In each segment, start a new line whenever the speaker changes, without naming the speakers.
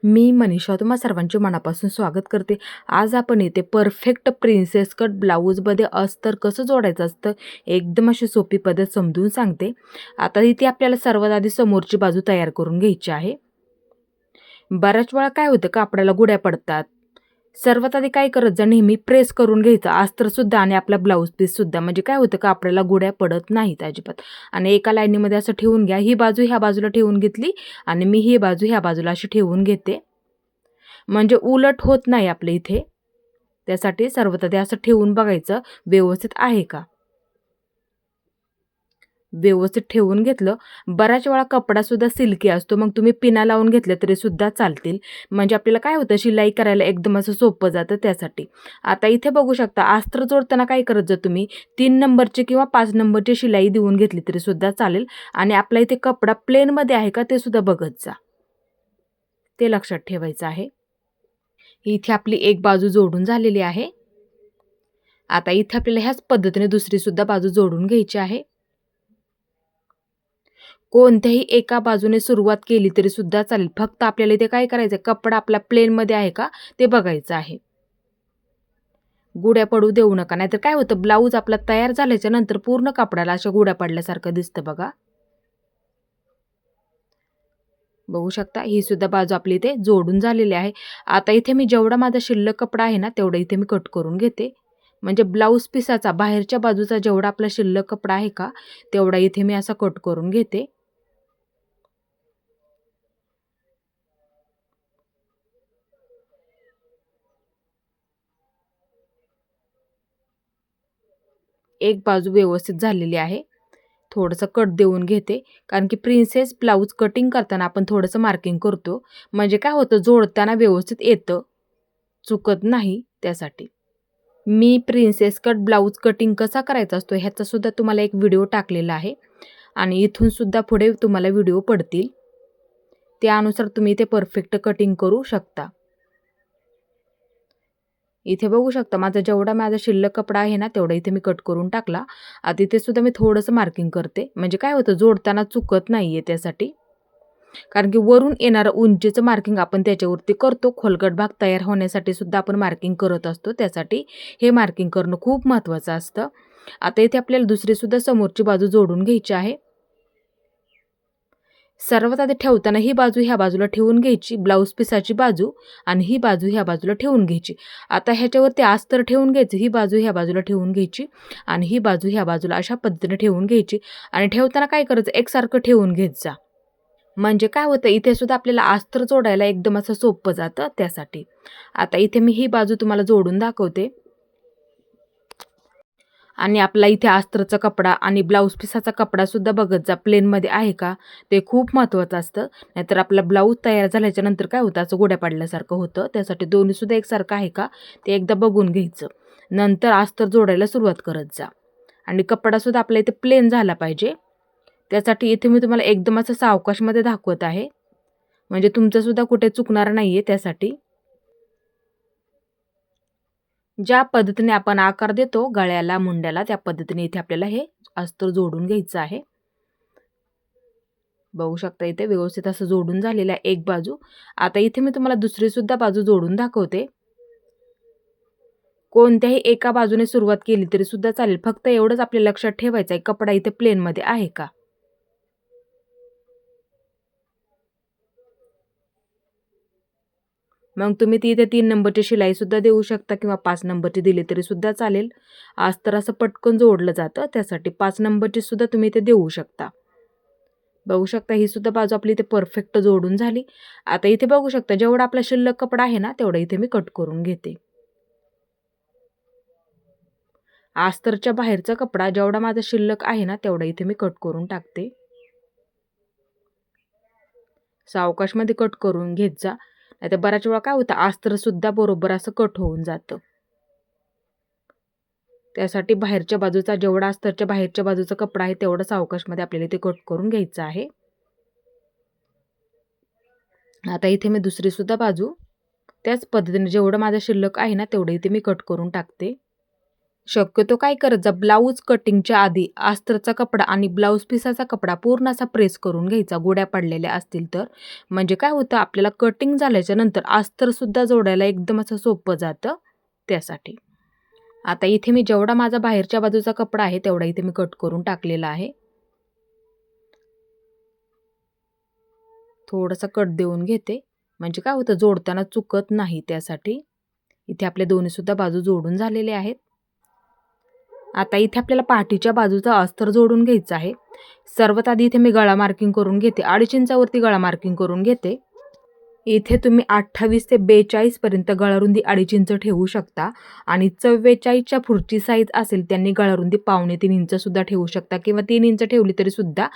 मी मनीषा तुम्हा सर्वांचे मनापासून स्वागत करते. आज आपण इथे परफेक्ट प्रिन्सेस कट ब्लाऊजमध्ये अस्तर कसं जोडायचं असतं एकदम अशी सोपी पद्धत समजून सांगते. आता इथे आपल्याला सर्वात आधी समोरची बाजू तयार करून घ्यायची आहे. बऱ्याच वेळा काय होतं कापडाला गुड्या पडतात. सर्वात आधी काय करत जा, नेहमी प्रेस करून घ्यायचं अस्तरसुद्धा आणि आपला ब्लाऊज पीससुद्धा. म्हणजे काय होतं कापडाला गुड्या पडत नाहीत अजिबात. आणि एका लाईनीमध्ये असं ठेवून घ्या. ही बाजू ह्या बाजूला ठेवून घेतली आणि मी ही बाजू ह्या बाजूला अशी ठेवून घेते. म्हणजे उलट होत नाही आपल्या इथे. त्यासाठी सर्वात आधी असं ठेवून बघायचं व्यवस्थित आहे का. व्यवस्थित ठेवून घेतलं. बऱ्याच वेळा कपडासुद्धा सिल्की असतो, मग तुम्ही पिना लावून घेतले तरी सुद्धा चालतील. म्हणजे आपल्याला काय होतं शिलाई करायला एकदम असं सोपं जातं त्यासाठी. आता इथे बघू शकता अस्तर जोडताना काय करत जा तुम्ही 3 नंबरची किंवा 5 नंबरची शिलाई देऊन घेतली तरी सुद्धा चालेल. आणि आपला इथे कपडा प्लेनमध्ये आहे का ते सुद्धा बघत जा. ते लक्षात ठेवायचं आहे. इथे आपली एक बाजू जोडून झालेली आहे. आता इथे आपल्याला ह्याच पद्धतीने दुसरी सुद्धा बाजू जोडून घ्यायची आहे. कोणत्याही एका बाजूने सुरुवात केली तरी सुद्धा चालेल. फक्त आपल्याला इथे काय करायचं कपडा आपला प्लेनमध्ये आहे का ते बघायचं आहे. गुड्या पडू देऊ नका, नाहीतर काय होतं ब्लाऊज आपला तयार झाल्याच्या नंतर पूर्ण कपड्याला अशा गुड्या पडल्यासारखं दिसतं बघा. बघू शकता ही सुद्धा बाजू आपली इथे जोडून झालेली आहे. आता इथे मी जेवढा माझा शिल्लक कपडा आहे ना तेवढा इथे मी कट करून घेते. म्हणजे ब्लाऊज पिसाचा बाहेरच्या बाजूचा जेवढा आपला शिल्लक कपडा आहे का तेवढा इथे मी असा कट करून घेते. एक बाजू व्यवस्थित झालेली आहे. थोडंसं कट देऊन घेते, कारण की प्रिन्सेस ब्लाऊज कटिंग करताना आपण थोडंसं मार्किंग करतो. म्हणजे काय होतं जोडताना व्यवस्थित येतं, चुकत नाही त्यासाठी. मी प्रिन्सेस कट ब्लाऊज कटिंग कसा करायचा असतो ह्याचा सुद्धा तुम्हाला एक व्हिडिओ टाकलेला आहे. आणि इथून सुद्धा पुढे तुम्हाला व्हिडिओ पडतील. त्यानुसार तुम्ही ते परफेक्ट कटिंग करू शकता. इथे बघू शकता जेवढा माझा शिल्लक कपडा आहे ना तेवढा इथे मी कट करून टाकला. आता इथे सुद्धा मी थोडंसं मार्किंग करते. म्हणजे काय होतं जोडताना चुकत नाहीये त्यासाठी. कारण की वरून येणारं उंचीचं मार्किंग आपण त्याच्यावरती करतो. खोलगट भाग तयार होण्यासाठी सुद्धा आपण मार्किंग करत असतो. त्यासाठी हे मार्किंग करणं खूप महत्त्वाचं असतं. आता इथे आपल्याला दुसरी सुद्धा समोरची बाजू जोडून घ्यायची आहे. सर्वात आधी ठेवताना ही बाजू ह्या बाजूला ठेवून घ्यायची, ब्लाऊज पिसाची बाजू, आणि ही बाजू ह्या बाजूला ठेवून घ्यायची. आता ह्याच्यावरती अस्तर ठेवून घ्यायचं. ही बाजू ह्या बाजूला ठेवून घ्यायची आणि ही बाजू ह्या बाजूला अशा पद्धतीने ठेवून घ्यायची. आणि ठेवताना काय करायचं एकसारखं ठेवून घेत जा. म्हणजे काय होतं इथे सुद्धा आपल्याला अस्तर जोडायला एकदम असं सोपं जातं त्यासाठी. आता इथे मी ही बाजू तुम्हाला जोडून दाखवते. आणि आपला इथे अस्तरचा कपडा आणि ब्लाऊज पिसाचा कपडासुद्धा बघत जा प्लेनमध्ये आहे का, ते खूप महत्त्वाचं असतं. नाहीतर आपला ब्लाऊज तयार झाल्याच्या नंतर काय होतं असं गोड्या पाडल्यासारखं होतं. त्यासाठी दोन्हीसुद्धा एकसारखं आहे का ते एकदा बघून घ्यायचं. नंतर अस्तर जोडायला सुरुवात करत जा. आणि कपडासुद्धा आपल्या इथे प्लेन झाला पाहिजे. त्यासाठी इथे मी तुम्हाला एकदम असं सावकाशमध्ये दाखवत आहे. म्हणजे तुमचंसुद्धा कुठे चुकणार नाही आहे त्यासाठी. ज्या पद्धतीने आपण आकार देतो गळ्याला मुंड्याला त्या पद्धतीने इथे आपल्याला हे अस्तर जोडून घ्यायचं आहे. बघू शकता इथे व्यवस्थित असं जोडून झालेलं आहे एक बाजू. आता इथे मी तुम्हाला दुसरी सुद्धा बाजू जोडून दाखवते. कोणत्याही एका बाजूने सुरुवात केली तरी सुद्धा चालेल. फक्त एवढंच आपल्या लक्षात ठेवायचं आहे कपडा इथे प्लेनमध्ये आहे का. मग तुम्ही ती इथे 3 नंबरची शिलाई सुद्धा देऊ शकता किंवा 5 नंबरची दिली तरी सुद्धा चालेल. अस्तर असं पटकन जोडलं जातं त्यासाठी 5 नंबरची सुद्धा तुम्ही इथे देऊ शकता. बघू शकता ही सुद्धा बाजू आपली इथे परफेक्ट जोडून झाली. आता इथे बघू शकता जेवढा आपला शिल्लक कपडा आहे ना तेवढा इथे मी कट करून घेते. अस्तरच्या बाहेरचा कपडा जेवढा माझा शिल्लक आहे ना तेवढा इथे मी कट करून टाकते. सावकाशमध्ये कट करून घेत जा. नाहीतर बऱ्याच वेळा काय होतं अस्तर सुद्धा बरोबर असं कट होऊन जातं. त्यासाठी बाहेरच्या बाजूचा जेवढा अस्तरच्या बाहेरच्या बाजूचा कपडा आहे तेवढा सावकाशमध्ये आपल्याला इथे कट करून घ्यायचं आहे. आता इथे मी दुसरी सुद्धा बाजू त्याच पद्धतीने जेवढं माझं शिल्लक आहे ना तेवढं इथे मी कट करून टाकते. शक्यतो काय करत जा, ब्लाऊज कटिंगच्या आधी अस्तरचा कपडा आणि ब्लाऊज पिसाचा कपडा पूर्ण असा प्रेस करून घ्यायचा, गोड्या पडलेल्या असतील तर. म्हणजे काय होतं, आपल्याला कटिंग झाल्याच्या नंतर अस्तरसुद्धा जोडायला एकदम असं सोपं जातं त्यासाठी. आता इथे मी जेवढा माझा बाहेरच्या बाजूचा कपडा आहे तेवढा इथे मी कट करून टाकलेला आहे. थोडासा कट देऊन घेते, म्हणजे काय होतं जोडताना चुकत नाही त्यासाठी. इथे आपले दोन्हीसुद्धा बाजू जोडून झालेले आहेत. आता इथे आपल्याला पाठीच्या बाजूचा अस्तर जोडून घ्यायचा आहे. सर्वात आधी इथे मी गळा मार्किंग करून घेते, 2.5 इंचावरती गळा मार्किंग करून घेते. इथे तुम्ही 28 ते 42 पर्यंत गळारुंदी 2.5 इंच ठेवू शकता आणि 44च्या पुढची साईज असेल त्यांनी गळारुंदी 2.25 इंच सुद्धा ठेवू शकता किंवा 3 इंच ठेवली तरी सुद्धा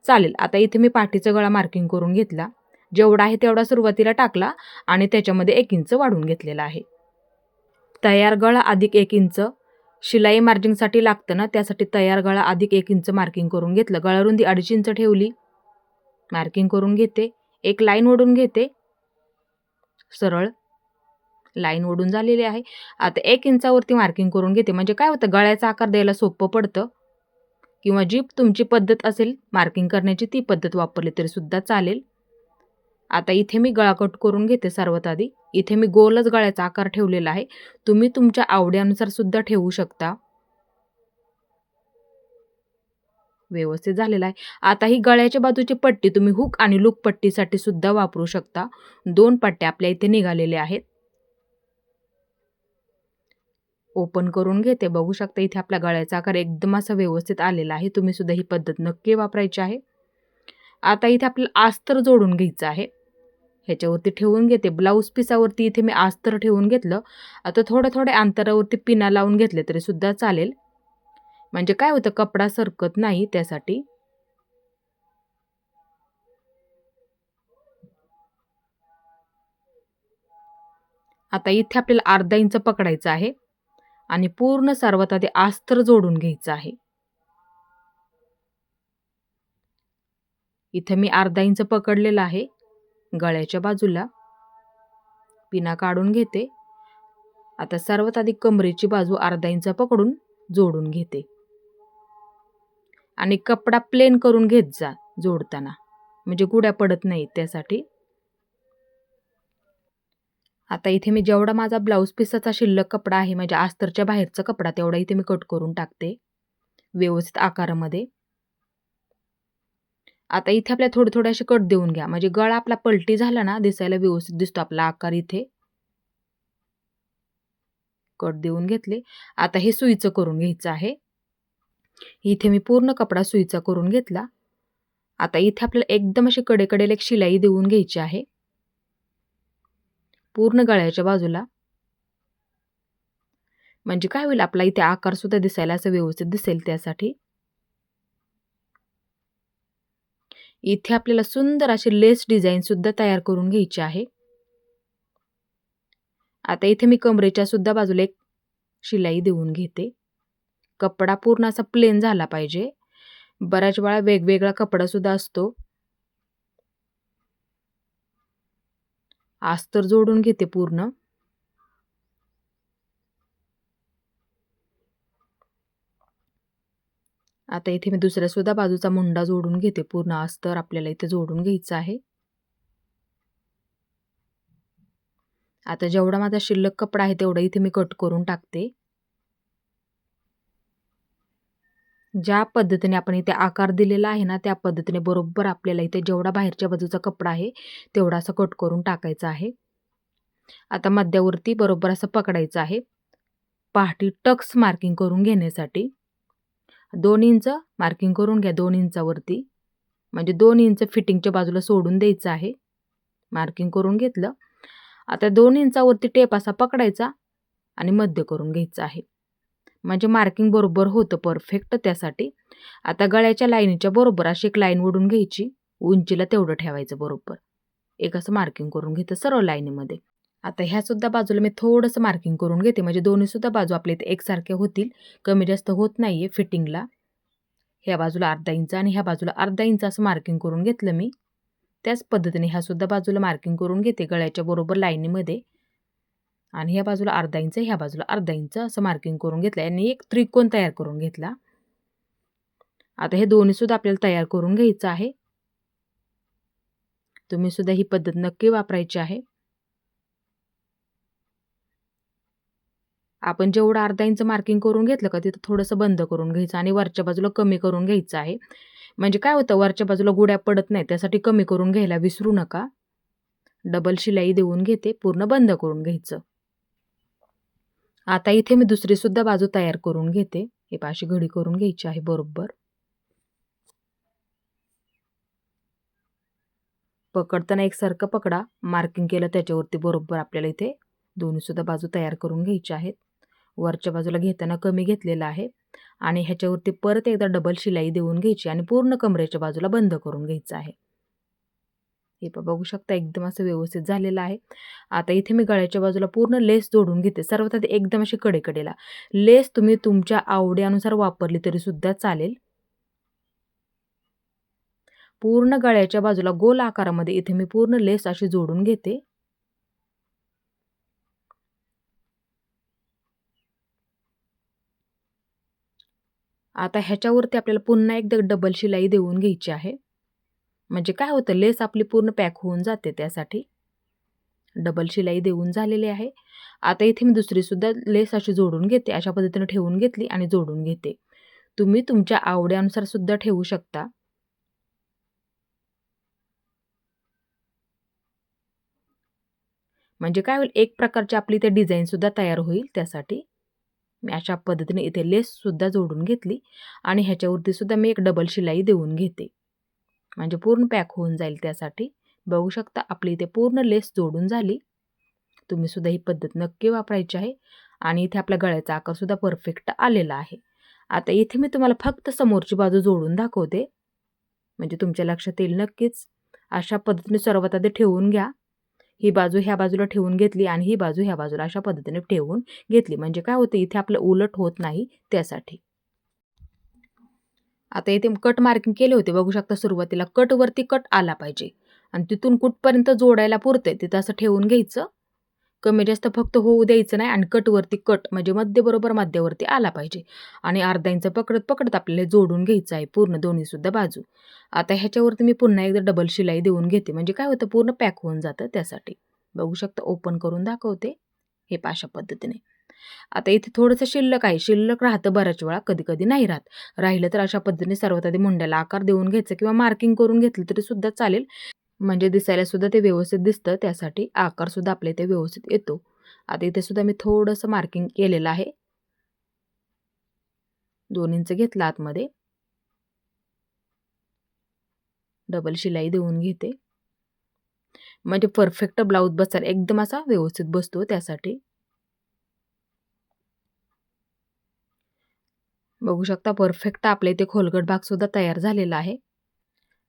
चालेल. आता इथे मी पाठीचा गळा मार्किंग करून घेतला, जेवढा आहे तेवढा सुरुवातीला टाकला आणि त्याच्यामध्ये 1 इंच वाढवून घेतलेला आहे. तयार गळा अधिक 1 इंच शिलाई मार्जिंगसाठी लागतं ना, त्यासाठी तयार गळा अधिक 1 इंच मार्किंग करून घेतलं. गळारुंदी 2.5 इंच ठेवली, मार्किंग करून घेते, एक लाईन ओढून घेते, सरळ लाईन ओढून झालेली आहे. आता 1 इंचावरती मार्किंग करून घेते, म्हणजे काय होतं गळ्याचा आकार द्यायला सोपं पडतं. किंवा जी तुमची पद्धत असेल मार्किंग करण्याची ती पद्धत वापरली तरी सुद्धा चालेल. आता इथे मी गळा कट करून घेते. सर्वात आधी इथे मी गोलच गळ्याचा आकार ठेवलेला आहे, तुम्ही तुमच्या आवडीनुसार सुद्धा ठेवू शकता. व्यवस्थित झालेला आहे. आता ही गळ्याच्या बाजूची पट्टी तुम्ही हुक आणि लूप पट्टीसाठी सुद्धा वापरू शकता. 2 पट्ट्या आपल्या इथे निघालेल्या आहेत. ओपन करून घेते, बघू शकता इथे आपल्या गळ्याचा आकार एकदम असा व्यवस्थित आलेला आहे. तुम्ही सुद्धा ही पद्धत नक्की वापरायची आहे. आता इथे आपल्याला अस्तर जोडून घ्यायचं आहे, ह्याच्यावरती ठेवून घेते. ब्लाऊज पिसावरती इथे मी अस्तर ठेवून घेतलं. आता थोड्या अंतरावरती पिना लावून घेतले तरी सुद्धा चालेल, म्हणजे काय होतं कपडा सरकत नाही त्यासाठी. आता इथे आपल्याला अर्धा इंच पकडायचं आहे आणि पूर्ण सर्वात आधी अस्तर जोडून घ्यायचं आहे. इथे मी अर्धा इंच पकडलेला आहे. गळ्याच्या बाजूला पिना काढून घेते. आता सर्वात आधी कमरेची बाजू अर्धा इंच पकडून जोडून घेते आणि कपडा प्लेन करून घेत जा जोडताना, म्हणजे गुड्या पडत नाहीत त्यासाठी. आता इथे मी जेवढा माझा ब्लाऊज पिसाचा शिल्लक कपडा आहे, म्हणजे अस्तरच्या बाहेरचा कपडा, तेवढा इथे मी कट करून टाकते व्यवस्थित आकारामध्ये. आता इथे आपल्याला थोडे असे कट देऊन घ्या, म्हणजे गळा आपला पलटी झाला ना दिसायला व्यवस्थित दिसतो आपला आकार. इथे कट देऊन घेतले. आता हे सुईचं करून घ्यायचं आहे. इथे मी पूर्ण कपडा सुईचा करून घेतला. आता इथे आपल्याला एकदम अशी कडेकडेला एक शिलाई देऊन घ्यायची आहे पूर्ण गळ्याच्या बाजूला, म्हणजे काय होईल आपला इथे आकार सुद्धा दिसायला असं व्यवस्थित दिसेल त्यासाठी. इथे आपल्याला सुंदर अशी लेस डिझाईन सुद्धा तयार करून घ्यायची आहे. आता इथे मी कमरेच्या सुद्धा बाजूला एक शिलाई देऊन घेते. कपडा पूर्ण असा प्लेन झाला पाहिजे. बऱ्याच वेळा वेगवेगळा कपडा सुद्धा असतो. अस्तर जोडून घेते पूर्ण. आता इथे मी दुसऱ्या सुद्धा बाजूचा मुंडा जोडून घेते. पूर्ण अस्तर आपल्याला इथे जोडून घ्यायचं आहे. आता जेवढा माझा शिल्लक कपडा आहे तेवढा इथे मी कट करून टाकते. ज्या पद्धतीने आपण इथे आकार दिलेला आहे ना, त्या पद्धतीने बरोबर आपल्याला इथे जेवढा बाहेरच्या बाजूचा कपडा आहे तेवढा असं कट करून टाकायचा आहे. आता मध्यावरती बरोबर असं पकडायचं आहे. पाठी टक्स मार्किंग करून घेण्यासाठी 2 इंच मार्किंग करून घ्या. 2 इंचावरती, म्हणजे 2 इंच फिटिंगच्या बाजूला सोडून द्यायचं आहे. मार्किंग करून घेतलं. आता 2 इंचावरती टेप असा पकडायचा आणि मध्य करून घ्यायचं आहे, म्हणजे मार्किंग बरोबर होतं परफेक्ट त्यासाठी. आता गळ्याच्या लाईनीच्या बरोबर अशी एक लाईन ओढून घ्यायची, उंचीला तेवढं ठेवायचं बरोबर. एक असं मार्किंग करून घेतं सरळ लाईनीमध्ये. आता ह्या सुद्धा बाजूला मी थोडंसं मार्किंग करून घेते, म्हणजे दोन्ही सुद्धा बाजू आपल्या इथे एकसारख्या होतील, कमी जास्त होत नाहीये फिटिंगला. ह्या बाजूला अर्धा इंच आणि ह्या बाजूला अर्धा इंच असं मार्किंग करून घेतलं मी. त्याच पद्धतीने ह्या सुद्धा बाजूला मार्किंग करून घेते गळ्याच्या बरोबर लाईनीमध्ये. आणि ह्या बाजूला अर्धा इंच, ह्या बाजूला अर्धा इंच असं मार्किंग करून घेतलं आणि एक त्रिकोण तयार करून घेतला. आता हे दोन्ही सुद्धा आपल्याला तयार करून घ्यायचं आहे. तुम्ही सुद्धा ही पद्धत नक्की वापरायची आहे. आपण जेवढं अर्धा इंच मार्किंग करून घेतलं का तिथं थोडंसं बंद करून घ्यायचं आणि वरच्या बाजूला कमी करून घ्यायचं आहे. म्हणजे काय होतं, वरच्या बाजूला गुड्या पडत नाही, त्यासाठी कमी करून घ्यायला विसरू नका. डबल शिलाई देऊन घेते, पूर्ण बंद करून घ्यायचं. आता इथे मी दुसरी सुद्धा बाजू तयार करून घेते. हे अशी घडी करून घ्यायची आहे बरोबर. पकडताना एकसारखं पकडा. मार्किंग केलं त्याच्यावरती बरोबर आपल्याला इथे दोन्ही सुद्धा बाजू तयार करून घ्यायच्या आहेत. वरच्या बाजूला घेताना कमी घेतलेला आहे आणि ह्याच्यावरती परत एकदा डबल शिलाई देऊन घ्यायची आणि पूर्ण कमरेच्या बाजूला बंद करून घ्यायचं आहे. हे बघू शकता एकदम असं व्यवस्थित झालेलं आहे. आता इथे मी गळ्याच्या बाजूला पूर्ण लेस जोडून घेते. सर्वात आधी एकदम अशी कडेकडेला लेस तुम्ही तुमच्या आवडीनुसार वापरली तरी सुद्धा चालेल. पूर्ण गळ्याच्या बाजूला गोल आकारामध्ये इथे मी पूर्ण लेस अशी जोडून घेते. आता ह्याच्यावरती आपल्याला पुन्हा एकदा डबल शिलाई देऊन घ्यायची आहे. म्हणजे काय होतं, लेस आपली पूर्ण पॅक होऊन जाते, त्यासाठी डबल शिलाई देऊन झालेली आहे. आता इथे मी दुसरी सुद्धा लेस अशी जोडून घेते. अशा पद्धतीने ठेवून घेतली आणि जोडून घेते. तुम्ही तुमच्या आवडीनुसार सुद्धा ठेवू शकता. म्हणजे काय होईल, एक प्रकारची आपली इथे डिझाईन सुद्धा तयार होईल. त्यासाठी मी अशा पद्धतीने इथे लेस सुद्धा जोडून घेतली आणि ह्याच्यावरती सुद्धा मी एक डबल शिलाई देऊन घेते. म्हणजे पूर्ण पॅक होऊन जाईल. त्यासाठी बघू शकता आपली इथे पूर्ण लेस जोडून झाली. तुम्ही सुद्धा ही पद्धत नक्की वापरायची आहे. आणि इथे आपल्या गळ्याचा आकार सुद्धा परफेक्ट आलेला आहे. आता इथे मी तुम्हाला फक्त समोरची बाजू जोडून दाखवते, म्हणजे तुमच्या लक्षात येईल नक्कीच. अशा पद्धतीने सर्वात आधी ठेवून घ्या. ही बाजू ह्या बाजूला ठेवून घेतली आणि ही बाजू ह्या बाजूला अशा पद्धतीने ठेवून घेतली. म्हणजे काय होतं, इथे आपलं उलट होत नाही, त्यासाठी. आता इथे कट मार्किंग केले होते. बघू शकता सुरुवातीला कटवरती कट आला पाहिजे आणि तिथून कुठपर्यंत जोडायला पुरते तिथं असं ठेवून घ्यायचं. कमी जास्त फक्त होऊ द्यायचं नाही आणि कटवरती कट म्हणजे मध्य बरोबर मध्यावरती आला पाहिजे. आणि अर्धा इंच पकडत पकडत आपल्याला जोडून घ्यायचं आहे पूर्ण दोन्ही सुद्धा बाजू. आता ह्याच्यावरती मी पुन्हा एकदा डबल शिलाई देऊन घेते. म्हणजे काय होतं, पूर्ण पॅक होऊन जातं. त्यासाठी बघू शकता ओपन करून दाखवते. हे अशा पद्धतीने. आता इथे थोडंसं शिल्लक आहे. शिल्लक राहतं बऱ्याच वेळा, कधी कधी नाही राहत. राहिलं तर अशा पद्धतीने सर्वात आधी मुंड्याला आकार देऊन घ्यायचं किंवा मार्किंग करून घेतलं तरी सुद्धा चालेल. म्हणजे दिसायला सुद्धा ते व्यवस्थित दिसतं. त्यासाठी आकार सुद्धा आपल्या इथे व्यवस्थित येतो. आता इथे सुद्धा मी थोडंसं मार्किंग केलेलं आहे. 2 इंच घेतला आतमध्ये. डबल शिलाई देऊन घेते. म्हणजे परफेक्ट ब्लाऊज बसायला एकदम असा व्यवस्थित बसतो. त्यासाठी बघू शकता परफेक्ट आपल्या इथे खोलगट भाग सुद्धा तयार झालेला आहे.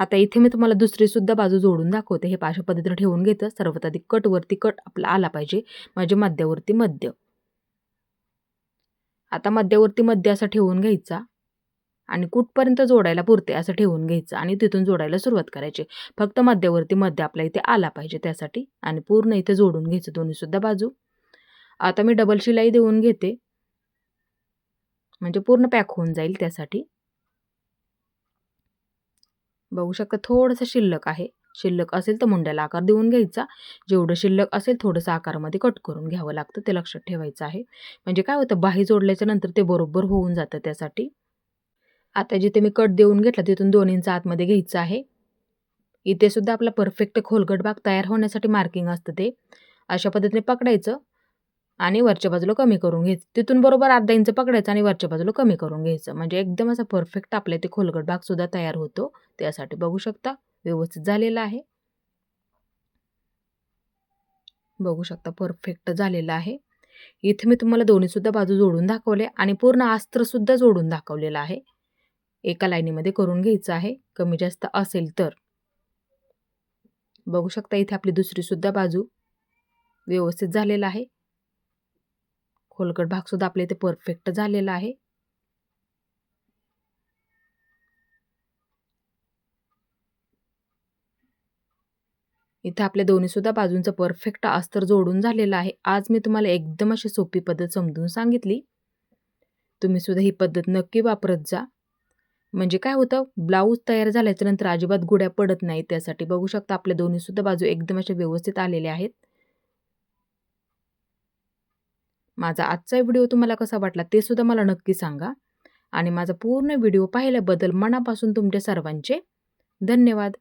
आता इथे मी तुम्हाला दुसरी सुद्धा बाजू जोडून दाखवते. हे अशा पद्धतीने ठेवून घेतं. सर्वात आधी कटवरती कट आपला आला पाहिजे, म्हणजे मध्यावरती मध्य. आता मध्यावरती मध्य असं ठेवून घ्यायचा आणि कुठपर्यंत जोडायला पुरते असं ठेवून घ्यायचं आणि तिथून जोडायला सुरुवात करायची. फक्त मध्यावरती मध्य आपल्या इथे आला पाहिजे त्यासाठी. आणि पूर्ण इथे जोडून घ्यायचं दोन्ही सुद्धा बाजू. आता मी डबल शिलाई देऊन घेते, म्हणजे पूर्ण पॅक होऊन जाईल. त्यासाठी बघू शकता थोडंसं शिल्लक आहे. शिल्लक असेल तर मुंड्याला आकार देऊन घ्यायचा. जेवढं शिल्लक असेल थोडंसं आकारामध्ये कट करून घ्यावं लागतं, ते लक्षात ठेवायचं आहे. म्हणजे काय होतं, बाही जोडल्याच्या नंतर ते बरोबर होऊन जातं. त्यासाठी आता जिथे मी कट देऊन घेतला तिथून 2 इंच आतमध्ये घ्यायचं आहे. इथे सुद्धा आपला परफेक्ट खोलगट भाग तयार होण्यासाठी मार्किंग असतं. ते अशा पद्धतीने पकडायचं आणि वरच्या बाजूला कमी करून घ्यायचं. तिथून बरोबर अर्धा इंच पकडायचं आणि वरच्या बाजूला कमी करून घ्यायचं. म्हणजे एकदम असा परफेक्ट आपल्या इथे खोलगट भाग सुद्धा तयार होतो. त्यासाठी बघू शकता व्यवस्थित झालेला आहे. बघू शकता परफेक्ट झालेला आहे. इथे मी तुम्हाला दोन्ही सुद्धा बाजू जोडून दाखवले आणि पूर्ण अस्त्र सुद्धा जोडून दाखवलेलं आहे. एका लाईनीमध्ये करून घ्यायचं आहे, कमी जास्त असेल तर. बघू शकता इथे आपली दुसरी सुद्धा बाजू व्यवस्थित झालेला आहे. खोलगट भाग सुद्धा आपल्या इथे परफेक्ट झालेला आहे. इथं आपल्या दोन्हीसुद्धा बाजूंचं परफेक्ट अस्तर जोडून झालेलं आहे. आज मी तुम्हाला एकदम अशी सोपी पद्धत समजून सांगितली. तुम्हीसुद्धा ही पद्धत नक्की वापरत जा. म्हणजे काय होतं, ब्लाऊज तयार झाल्याच्या नंतर अजिबात गुड्या पडत नाही. त्यासाठी बघू शकता आपल्या दोन्हीसुद्धा बाजू एकदम अशा व्यवस्थित आलेल्या आहेत. माझा आजचा व्हिडिओ तुम्हाला कसा वाटला ते सुद्धा मला नक्की सांगा. आणि माझा पूर्ण व्हिडिओ पाहिल्याबद्दल मनापासून तुमच्या सर्वांचे धन्यवाद.